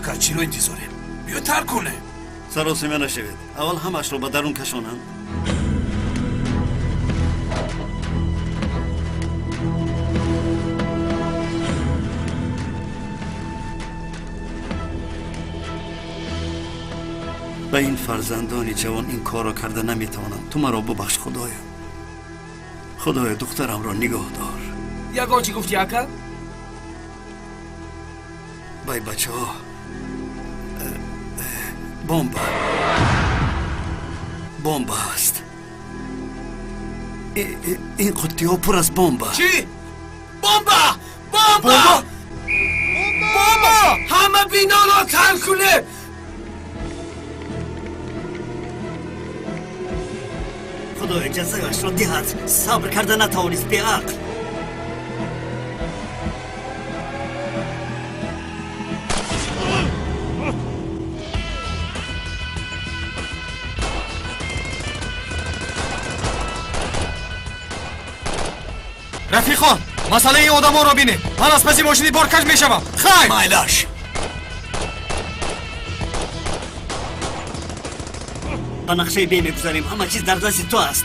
صداقت چی رو انتظاریم؟ بیا ترک کنه. سراسیمه نشوید. اول همش رو به درون کشانند. به این فرزندان جوان این کار را کرده نمیتوانم. تو مرا ببخش خدایا. خدایا دخترم را نگاه دار. یکا چی گفتی اکا؟ بای بچه ها بمب است. این قطعه ها پر از بمب. چی؟ بمب! همه بینا را ترک کنه. خدا اجازه اش را دهد. صبر کرده نتوانست به عقل. رفیقان مسئله این آدم ها را بینید. من از پسی ماشینی بارکش می شوم. خیر مایلاش به نقشه بی میگذاریم. همه چیز در دست تو است.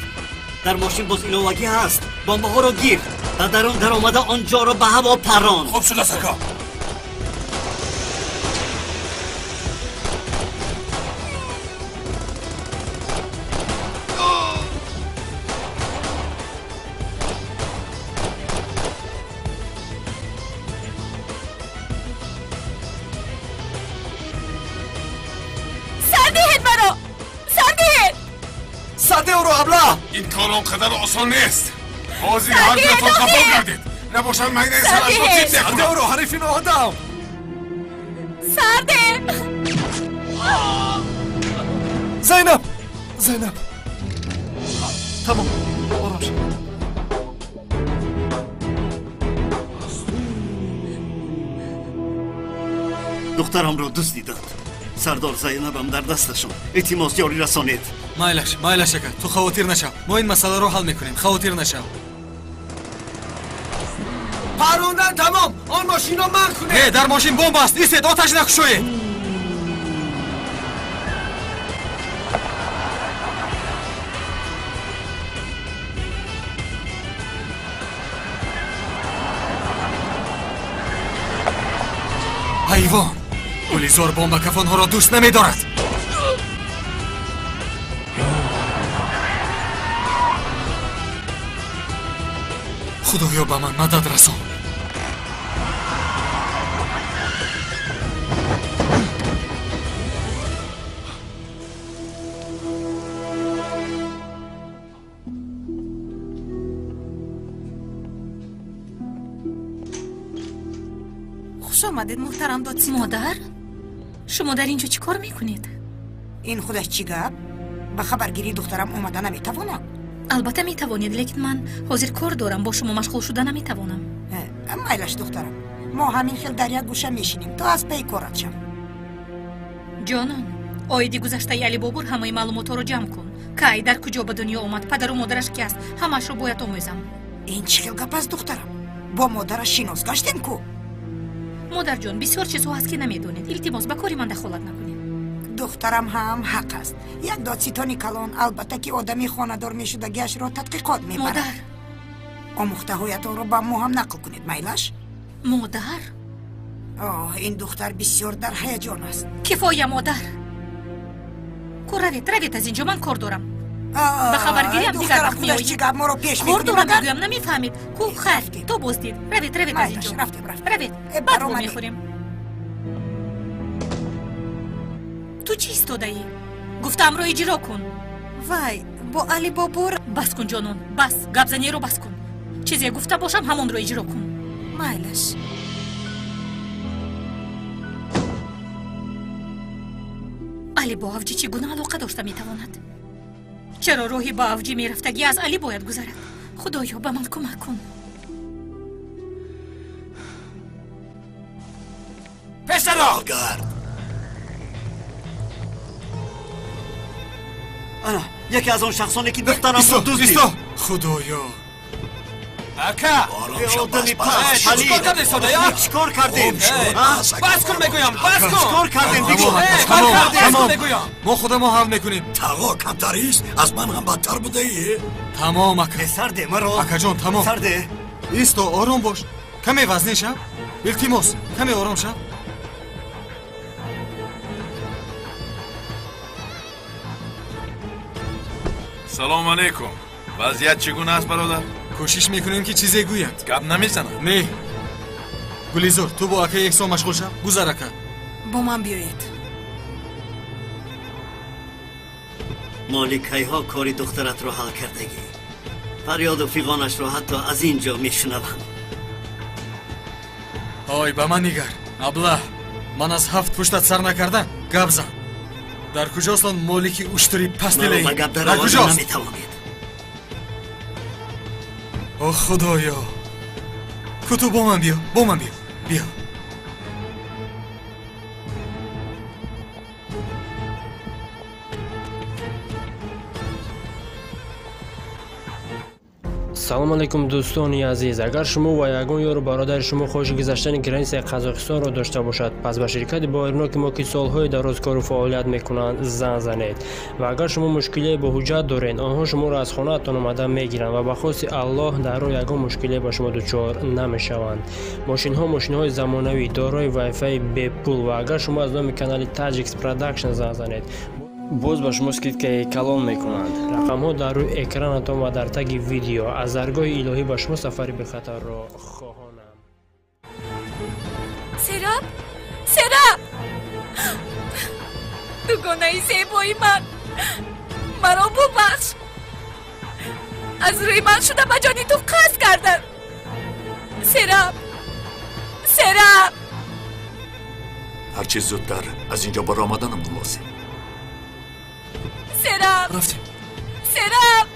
در ماشین باز ایلوگی هست. بمبه ها رو گیر. در آمده آنجا رو به هوا پران. خوب شده سکا. این کار آنقدر آسان نیست. حاضر هر دوتون خفا کردید. نباشن من این سرش رو تیپ نکنم. سرده رو حریفین آدم. سرده زینب تمام آرام شد. دخترم رو دوست دیدند. سردار زینبم در دستشون. التماس یاری رسانید. مایلش اکا تو خاطر نشو. ما این مسئله رو حل میکنیم. خاطر نشو. پروندن تمام. آن ماشین رو من کنه. نه در ماشین بمب است. ایستید آتش نکشوید. حیوان گلیزار بمب کفان ها را دوست نمی دارد. خدایا به من مدد رسان. خوش آمدید محترم دادسی. مادر شما در اینجا چی کار میکنید؟ این خودش چی گپ؟ به خبرگیری دخترم اومده نمیتوانم. البته میتوانید لیکن من حاضر کار دارم. با شما مشغول شده نمیتوانم. مایلش دخترم. ما همین خیل در یک گوشه میشینیم تا از پی کارت شم. جانان آیدی گذشته علی بابور همه معلومات رو جمع کن. کی در کجا به دنیا اومد، پدر و مادرش کی است، همش رو باید آموزم. این چه خیل گپ است دخترم؟ با مادرش شناس گشتیم کو؟ مادر جان بسیار چیزها هست که نمیدونید. التماس به کاری من دخالت نکنید. دخترم هم حق است. یک دادستانی کلان البته که آدمی خانه‌دار میشدگیش را تحقیقات میبرد. مادر آموخته هایتان رو با ما هم نقل کنید مایلش. مادر این دختر بسیار در هیجان است. کفایه مادر. روید از اینجا، من کار دارم. به خبرگیری هم دیگر وقت میایید. کار دارم میگویم نمیفهمید. کو خیر تو بستید. روید از اینجا. روید بعد رو میخوریم. تو چی ایستاده ای؟ گفتم رو اجرا کن. وای با علی بابور. بس کن جانون، بس. گپزنی رو بس کن. چیزی گفته باشم همون رو اجرا کن. مایلش. علی با افجی چگونه علاقه داشته میتواند؟ چرا روحی با افجی میرفتگی از علی باید گذرد؟ خدایا به من کمک کن. پسرا انا یکی از اون شخصانی که دخترم رو دوست دید. خدایا اکا آدمی پس حالی چیکار کردی صدایا؟ چیکار کردیم؟ بس کن بگویم بس کن چیکار کردیم بگو تمام ما خودمو حل میکنیم تقا کمتریست از من هم بدتر بوده ای؟ تمام اکا سرده مرو اکا جان تمام سرده ایستو آروم باش کمی وزنی شو التماس کمی آروم شو سلام علیکم وضعیت چگونه است برادر؟ کوشش میکنیم که چیزی گویند گپ نمیزنم نه گلیزور تو با اکا یک سو مشغول شو گذر اکا با من بیایید مالکای ها کاری دخترت رو حل کردگی فریاد و فیغانش رو حتی از اینجا میشنوم آی با من نگر ابله من از هفت پشتت سر نکردم گپ زن در کجاست آن مالکی اشتری پستیلی مرا گپ در در آواز کجاست نمیتوانید آه خدایا کتو با من بیا بیا салом алейкум дӯстони азиз агар шумо ва ягон ёру бародари шумо хоҳиши гузаштани границаи қазоқистонро дошта бошад пас ба ширкати боириноки мо ки солҳои дароз кору фаъолият мекунанд зан занед ва агар шумо мушкилие бо ҳуҷҷат доред онҳо шуморо аз хонаатон омада мегиранд ва ба хости аллоҳ дар роҳ ягон мушкилие ба шумо дучор намешаванд мошинҳои замонавӣ дорои вайфаи бепул ва агар шумо аз номи канали Tajix Production зан занед боз ба шумо скидкаи калон мекунанд рақамҳо дар рӯи экранатон ва дар таги видео аз даргоҳи илоҳӣ ба шумо сафари бехатарро хоҳонам сераб дугонаи зебои ман маро бубахш аз рӯи ман шуда ба ҷони ту қасд карданд сераб هرچی زودتر از اینجا برآمدنم لازم رفتیم сераб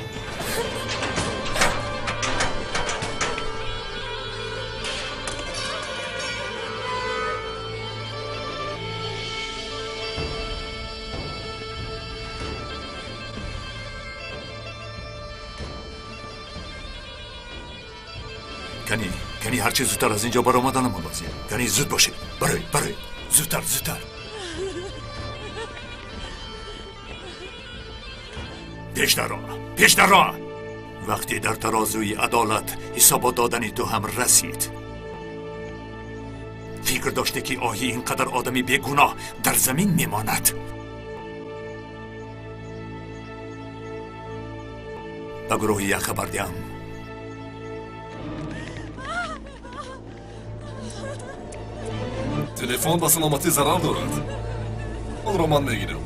کنی هرچی زودتر از اینجا برآمدنم لازم کنی زود باشید برای زودتر پیش در راه وقتی در ترازوی عدالت حساب دادن تو هم رسید فکر داشته که آهی اینقدر آدمی بیگناه در زمین میماند به گروه یک خبر دیم تلفن به سلامتی ضرر دارد آن را من میگیرم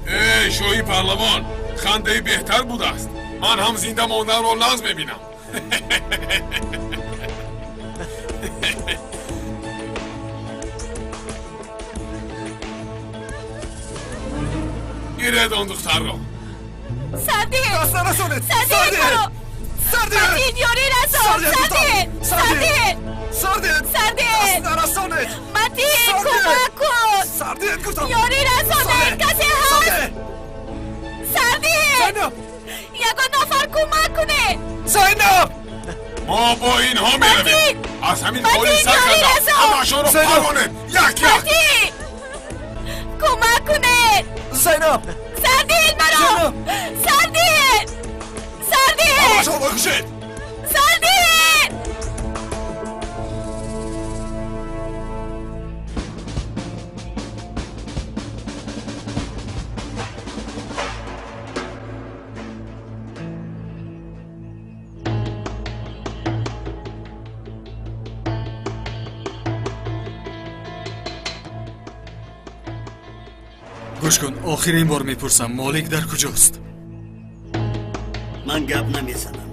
ای شوی پارلمان خنده بهتر بوده است من هم زنده ماندن رو لازم میبینم گیرد آن دختر را سردین دست نرسونید متین یاری رسون سردین نرسونید متین کمک کن سردین گفتم یاری رسون کسی هست سردین یکا نفر کمک کنه زینب ما با اینها میرویم از همین پایین سر کردم همه‌شان رو پروانه یک متین کمک کنه زینب سردین مرا سردین همه‌شان بکشید سردین گوش کن آخرین بار میپرسم مالک در کجاست من گپ نمیزنم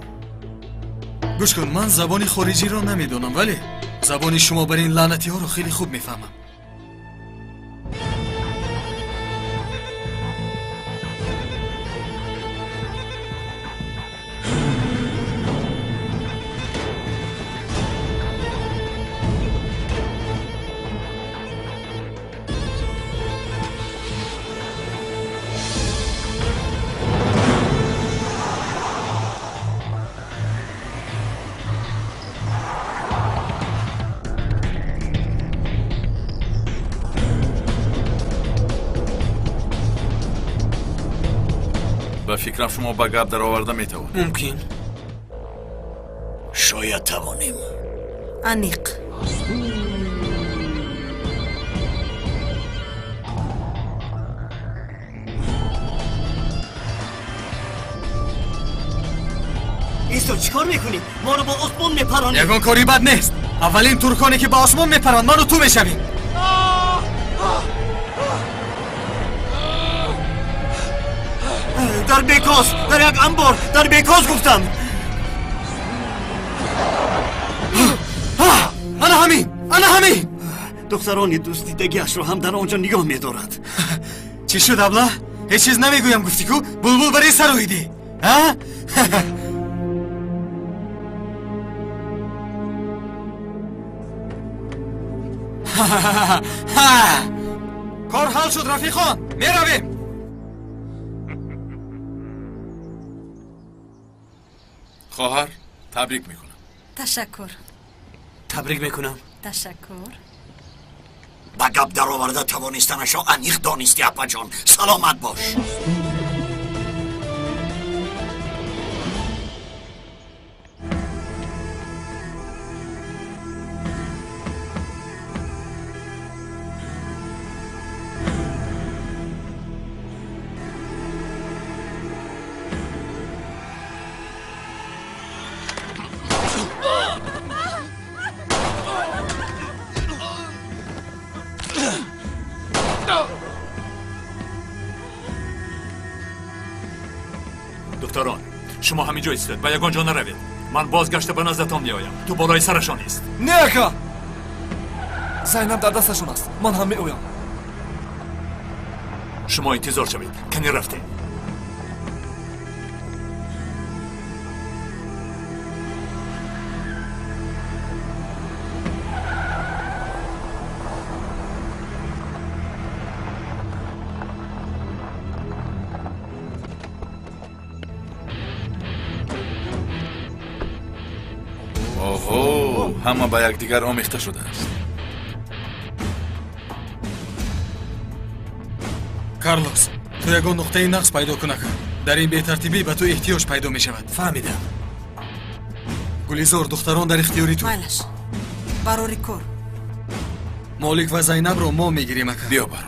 گوش کن من زبانی خارجی را نمیدونم ولی زبانی شما بر این لعنتی ها رو خیلی خوب میفهمم فکرم شما با گپ در آورده میتوان. ممکن. شاید توانیم. انیق ایستو چیکار میکنی؟ ما رو با آسمون میپرانی. یگان کاری بد نیست. اولین ترکانی که با آسمون میپرند ما رو تو میشویم. در بیکاس، در یک انبار، در بیکاس گفتم. انا همین. دختران دوستیدگیش رو هم در آنجا نگاه میدارد. چی شد ابله؟ هیچ چیز نمیگویم گفتی کو؟ بلبل برای سرویدی. ها؟ کار حل شد رفیقان. میرویم. خواهر تبریک میکنم. تشکر. تبریک میکنم. تشکر. با گپ در آورده توانستنشو انیق دانستی اپا جان. سلامت باش. دختران شما همینجا ایستید و یگان جا نروید. من بازگشته به نزدتان میآیم. تو بالای سرشان است. نه اکا زینب در دستشون است. من هم میآیم. شما انتظار شوید. کنی رفتیم. همه با یکدیگر آمیخته شده است. کارلوس تو یگان نقطه نقص پیدا کنه که در این بی‌ترتیبی به تو احتیاج پیدا می شود. فهمیدم. گلیزار دختران در اختیاری تو. مالش باروری کور. مالک و زینب رو ما میگیریم اکا. بیا برادر.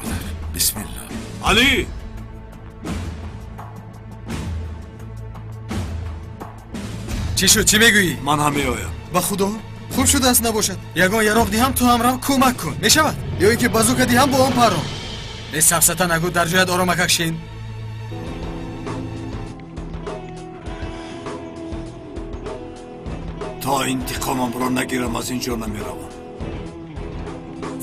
بسم الله. علی چی شد؟ چی میگویی؟ من هم میآیم. با خدا خوب شده است نباشد. یگان یراق دیهم تو هم را کمک کن. می شود؟ یا اینکه بازوک دیهم با آن پرام. نه سفسطه نگو در جایت آرام اکشین. تا انتقامم را نگیرم از اینجا نمیروم.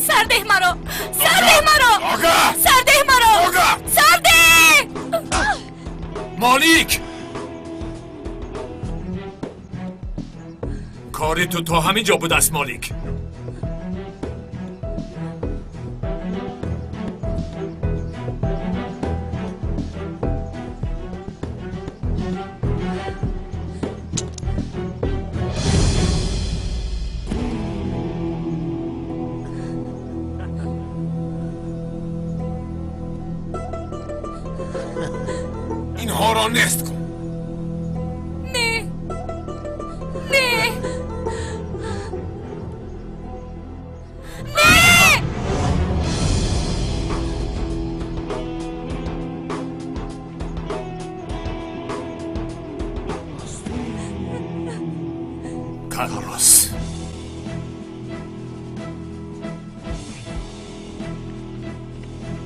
سرده مرا. سرده مرا. آگاه. سرده مرا. آگاه. سرده. مالک کاری تو تا همینجا بود است مالک. اینها را نست کن. نه. نه. کارلوس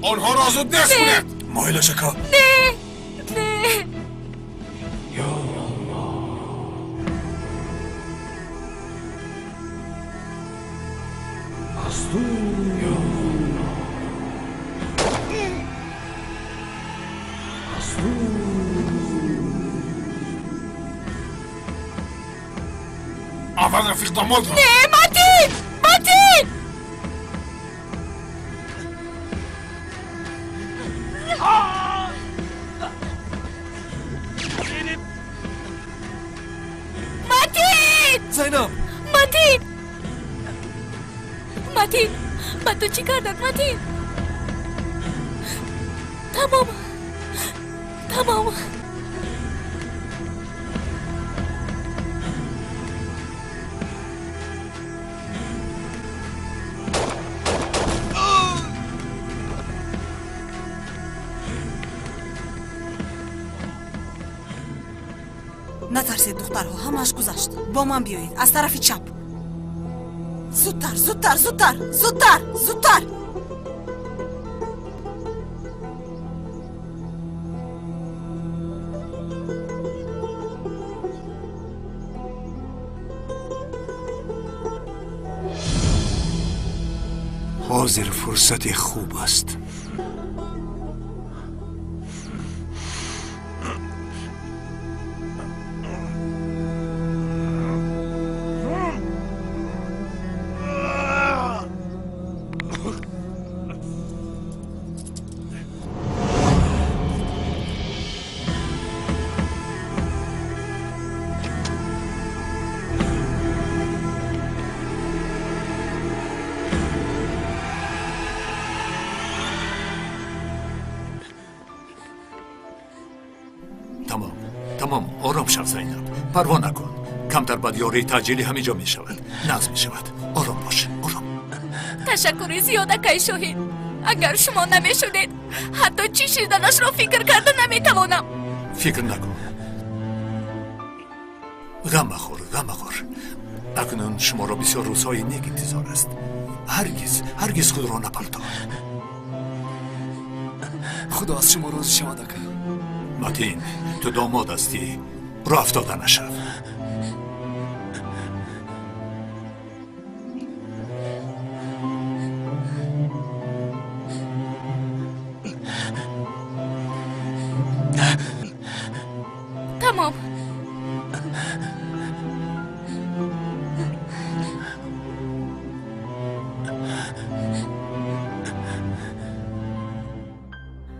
آنها را زود نست کنید. مایل شکا. نه. نه. اول رفیق داماد را. نه ماتین. ماتین. ماتین. زینب ماتین. ماتین با تو چی کار داد ماتین؟ تمام نترسید دخترها، همش گذشت. با من بیایید از طرف چپ. زودتر زودتر زودتر زودتر زودتر. حاضر فرصت خوب است. تمام آرام شو زینب، پروا نکن. کمتر بعد یاری تاجیلی همینجا می شود، ناز می شود. آرام باش، آرام. تشکر زیاده که شاهد. اگر شما نمی شدید حتی چی شدنش را فکر کردن نمی توانم. فکر نکن، غم مخور. اکنون شما را بسیار روزهای نیک انتظار است. هرگز خود را نپلتا. خدا از شما روز شما دکه. متین، تو داماد هستی، را افتاده نشو. تمام.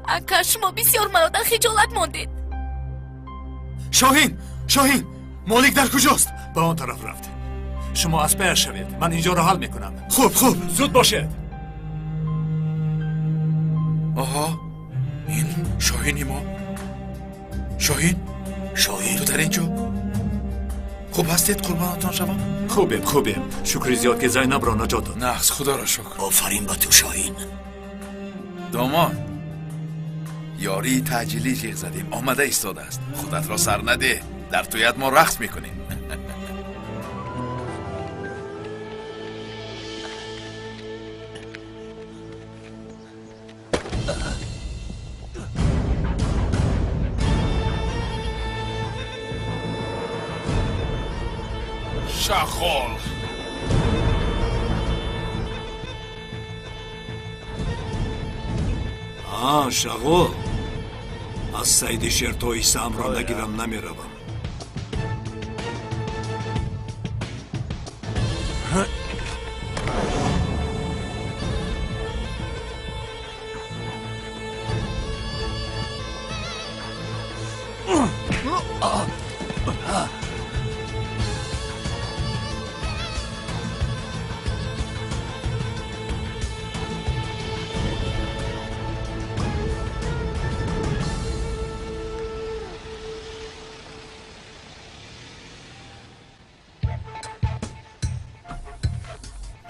اکا شما بسیار مرا در خجالت ماندید. شاهین مالک در کجاست؟ به آن طرف رفت. شما از پیر شوید، من اینجا را حل میکنم. خوب زود باشید. آها، این شاهینی ما. شاهین تو در اینجا؟ خوب هستید قربانتان شوم؟ خوبیم. شکری زیاد که زینب را نجات داد. نقص خدا را شکر. آفرین به تو شاهین. داماد، یاری تعجیلی جیغ زدیم، آمده ایستاده است. خودت را سر نده، در تویت ما رقص میکنیم. شغال شغال. از سید شیر تا ایسام را نگیرم نمیروم.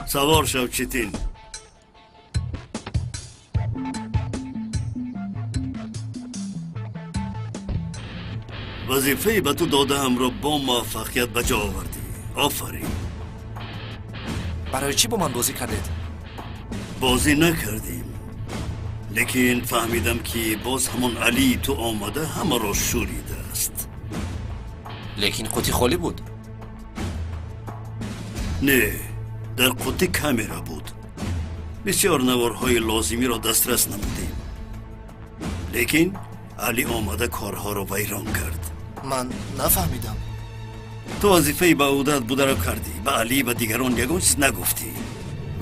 سوار شو چتین. وظیفه به تو دادم را با موفقیت به جا آوردی. آفرین. برای چی با من بازی کردید؟ بازی نکردیم، لیکن فهمیدم که باز همون علی تو آمده همه را شوریده است. لیکن قوطی خالی بود. نه، در قوطی کامیرا بود. بسیار نوارهای لازمی را دسترس نمودیم، لیکن علی آمده کارها را ویران کرد. من نفهمیدم. تو وظیفه به عهده‌ات بوده را کردی، به علی و دیگران یگان چیز نگفتی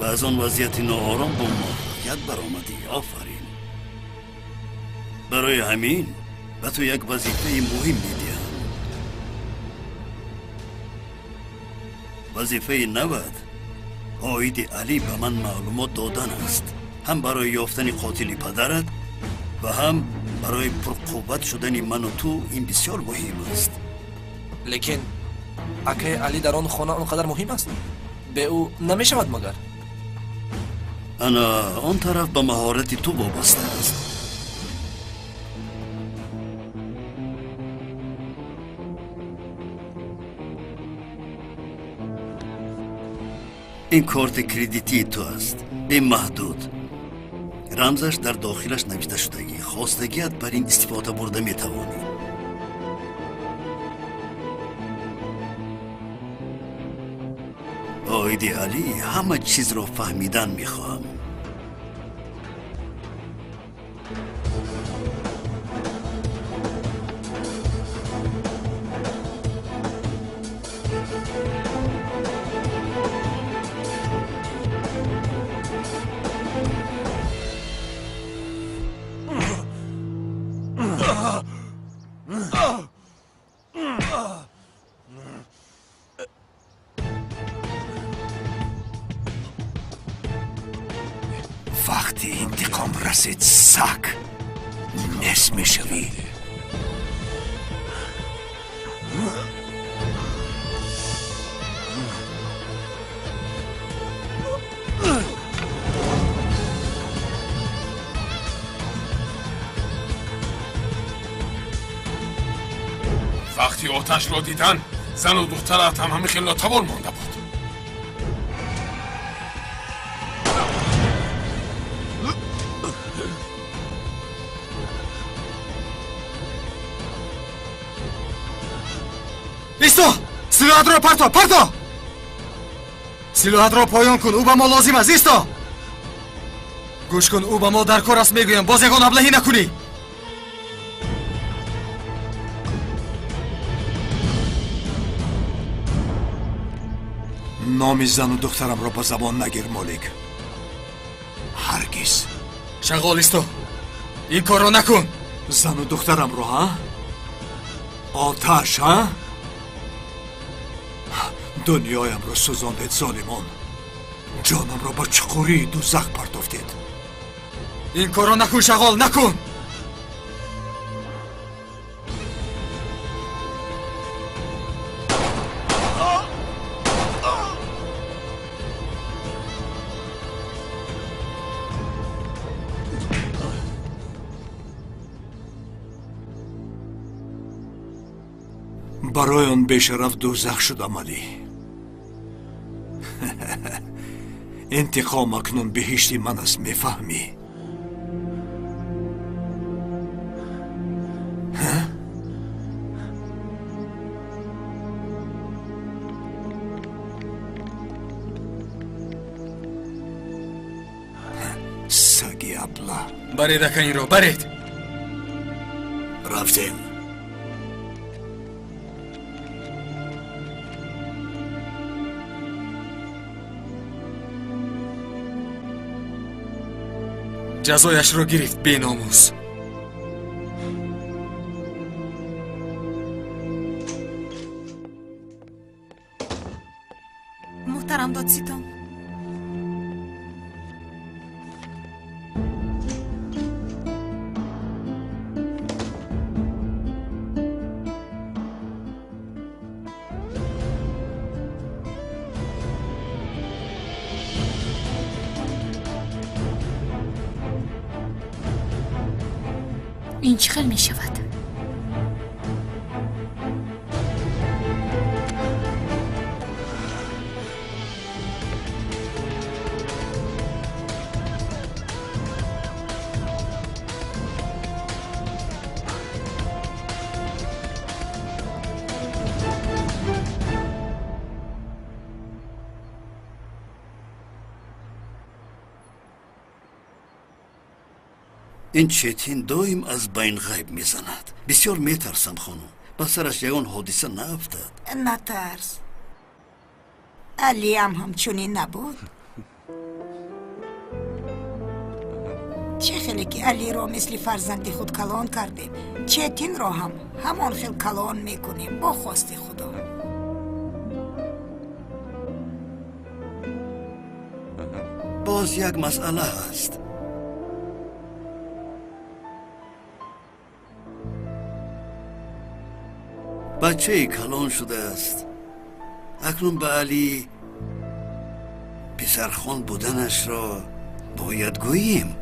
و از آن وضعیت ناآرام با موفقیت برآمدی. آفرین. برای همین به تو یک وظیفه مهم میدیم. وظیفه 90 عاید علی به من معلومات دادن است، هم برای یافتن قاتل پدرت و هم برای پرقوت شدن من و تو. این بسیار مهم است. لیکن اگه علی در آن خانه اونقدر مهم است، به او نمیشود مگر؟ انا آن طرف به مهارت تو وابسته است. این کارت کردیتی تو است، به محدود. رمزش در داخلش نوشته شدگی. خواستگیت بر این استفاده برده میتوانی. آیدی علی، همه چیز را فهمیدن میخواهم. وقتی انتقام رسید سگ نصف میشوی. وقتی آتش را دیدن زن و دخترت هم خیلی ناتوان مانده بود. ایستا! سلاحت را پرتا! سلاحت را پایان کن، او به ما لازم است. ایستا! گوش کن، او به ما در کار است. میگویم باز یگان ابلهی نکنی. نام زن و دخترم را با زبان نگیر مالک. هرگز. شغال ایستا! این کار را نکن. زن و دخترم را ها؟ آتش ها؟ دنیایم را سوزاندید ظالمان. جانم را با چقوری دوزخ پرتافتید. این کار را نکن شغال، نکن. برای آن بیشرف دوزخ شدم علی. انتقام اکنون بهشتی من است، میفهمی؟ سگی ابله. برید اکن این را، برید. رفتیم. جزایش را گرفت بی ناموس. محترم دادستان، این چه خیلی می شود؟ این چتین دویم از بین غیب میزند. بسیار میترسم خانم. با سرش یگان حادثه نافتد. نترس. علی هم همچونین نبود. چه خیلی که علی را مثل فرزندی خود کلان کردیم، چتین را هم همان خیل کلان میکنیم با خواست خدا. باز یک مسئله هست. بچه کلان شده است. اکنون به علی پسرخوان بودنش را باید گوییم.